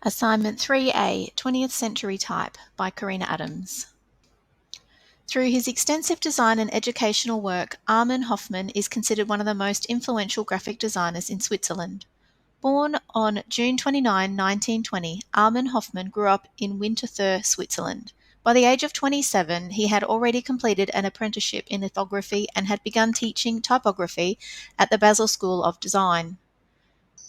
Assignment 3A, 20th Century Type by Karina Adams. Through his extensive design and educational work, Armin Hofmann is considered one of the most influential graphic designers in Switzerland. Born on June 29, 1920, Armin Hofmann grew up in Winterthur, Switzerland. By the age of 27, he had already completed an apprenticeship in lithography and had begun teaching typography at the Basel School of Design.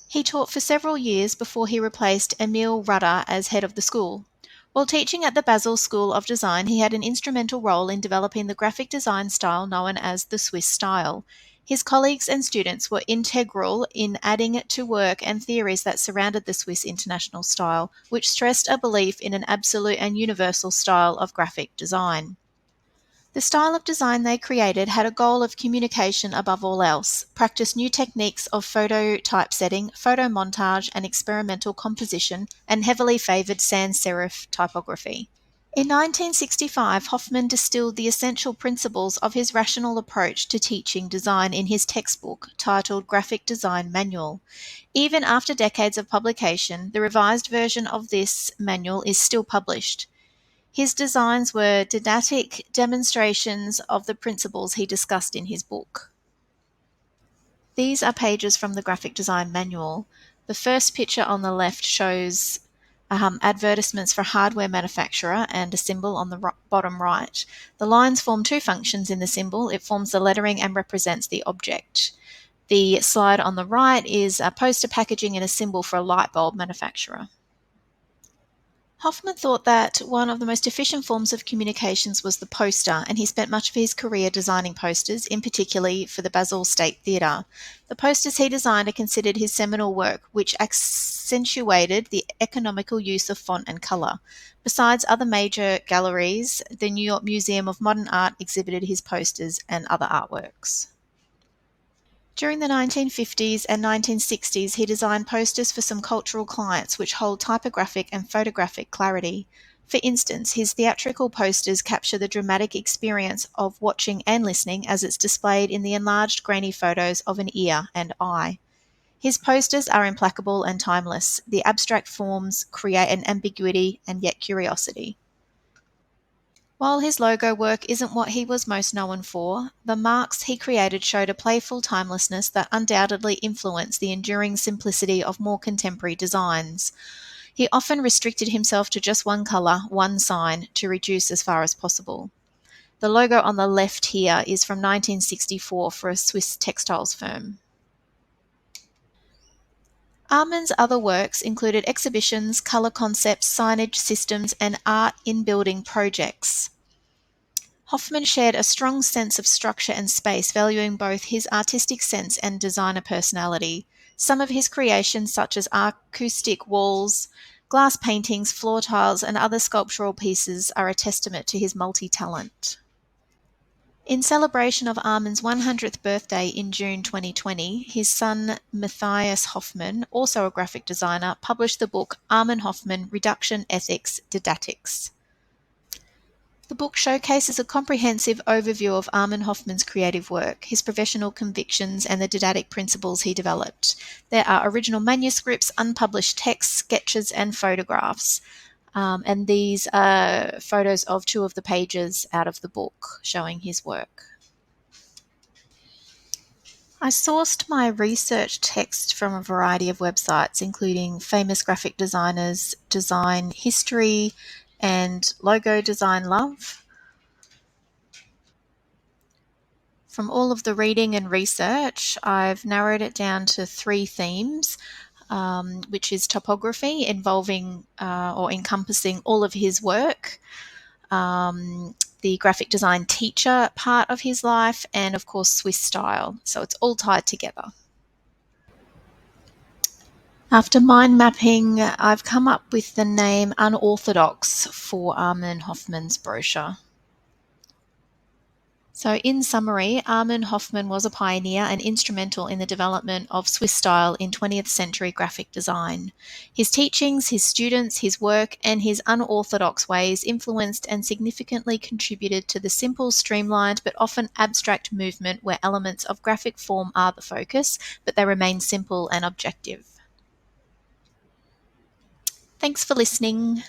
He taught for several years before he replaced Emil Rudder as head of the school. While teaching at the Basel School of Design, he had an instrumental role in developing the graphic design style known as the Swiss style. His colleagues and students were integral in adding to work and theories that surrounded the Swiss international style, which stressed a belief in an absolute and universal style of graphic design. The style of design they created had a goal of communication above all else, practiced new techniques of photo typesetting, photo montage, and experimental composition, and heavily favoured sans serif typography. In 1965, Hofmann distilled the essential principles of his rational approach to teaching design in his textbook, titled Graphic Design Manual. Even after decades of publication, the revised version of this manual is still published. His designs were didactic demonstrations of the principles he discussed in his book. These are pages from the Graphic Design Manual. The first picture on the left shows advertisements for a hardware manufacturer and a symbol on the bottom right. The lines form two functions in the symbol. It forms the lettering and represents the object. The slide on the right is a poster packaging and a symbol for a light bulb manufacturer. Hofmann thought that one of the most efficient forms of communications was the poster, and he spent much of his career designing posters, in particular for the Basel State Theatre. The posters he designed are considered his seminal work, which accentuated the economical use of font and colour. Besides other major galleries, the New York Museum of Modern Art exhibited his posters and other artworks. During the 1950s and 1960s, he designed posters for some cultural clients which hold typographic and photographic clarity. For instance, his theatrical posters capture the dramatic experience of watching and listening as it's displayed in the enlarged grainy photos of an ear and eye. His posters are implacable and timeless. The abstract forms create an ambiguity and yet curiosity. While his logo work isn't what he was most known for, the marks he created showed a playful timelessness that undoubtedly influenced the enduring simplicity of more contemporary designs. He often restricted himself to just one colour, one sign, to reduce as far as possible. The logo on the left here is from 1964 for a Swiss textiles firm. Armin's other works included exhibitions, colour concepts, signage systems, and art in building projects. Hofmann shared a strong sense of structure and space, valuing both his artistic sense and designer personality. Some of his creations, such as acoustic walls, glass paintings, floor tiles, and other sculptural pieces, are a testament to his multi-talent. In celebration of Armin's 100th birthday in June 2020, his son Matthias Hofmann, also a graphic designer, published the book Armin Hofmann, Reduction Ethics Didactics. The book showcases a comprehensive overview of Armin Hofmann's creative work, his professional convictions, and the didactic principles he developed. There are original manuscripts, unpublished texts, sketches, and photographs. And these are photos of two of the pages out of the book showing his work. I sourced my research text from a variety of websites, including famous graphic designers, design history, and logo design love. From all of the reading and research, I've narrowed it down to three themes, which is topography, involving or encompassing all of his work, the graphic design teacher part of his life, and of course Swiss style. So it's all tied together. After mind mapping, I've come up with the name Unorthodox for Armin Hofmann's brochure. So in summary, Armin Hofmann was a pioneer and instrumental in the development of Swiss style in 20th century graphic design. His teachings, his students, his work, and his unorthodox ways influenced and significantly contributed to the simple, streamlined, but often abstract movement where elements of graphic form are the focus, but they remain simple and objective. Thanks for listening.